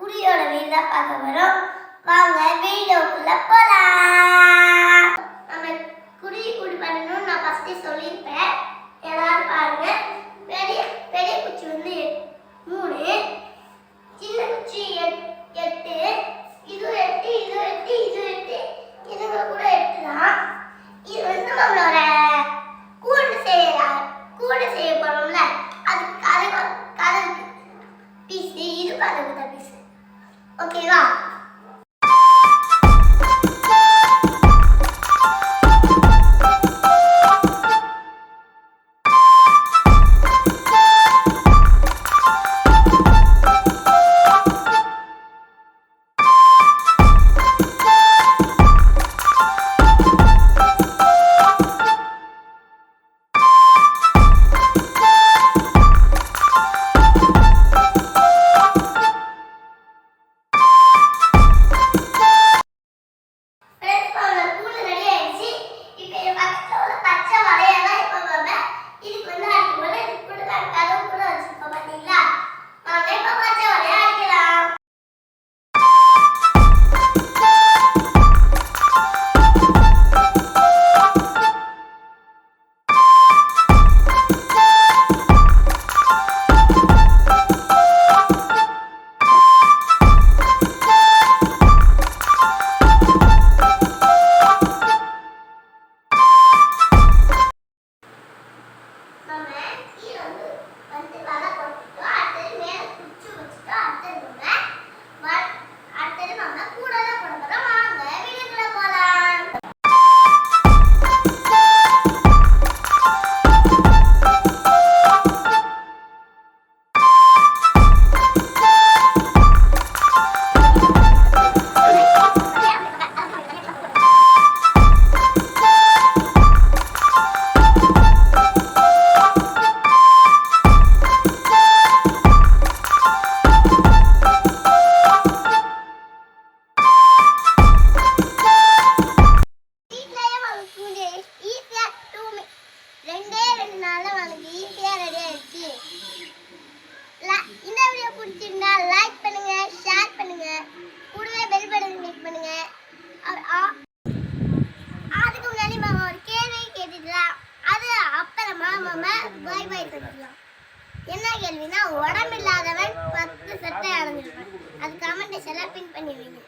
குடியோட வீடு தான் பார்க்க வரோம். வாங்க வீடியோக்குள்ள போலாம். நம்ம குடி பண்ணணும்னு நான் ஃபர்ஸ்டே சொல்லியிருப்பேன். எல்லாரும் பாருங்க. பெரிய பெரிய குச்சி வந்து 3, சின்ன குச்சி 8, இது 8, இது 8, இது 8, இதுங்க கூட 8 தான். இது வந்து நம்மளோட கூடு செய்ய போறோம்ல, அது கதவு பீஸ், இது கதவு பீஸ். ஓகேவா? இந்த வீடியோ பிடிச்சிருந்தா லைக் பண்ணுங்க, ஷேர் பண்ணுங்க, கூடவே பெல் பட்டன் கிளிக் பண்ணுங்க. அதுக்கு முன்னாடி மாமா ஒரு கேள்வி கேட்டுக்கலாம், அது அப்புறமா மாமா பாய் பாய் சொல்லிடலாம். என்ன கேள்வினா, உடம்பு இல்லாதவன் 10 சட்டை அடைஞ்சிருப்பான். அது கமெண்ட் எல்லாம் பின் பண்ணி வைங்க.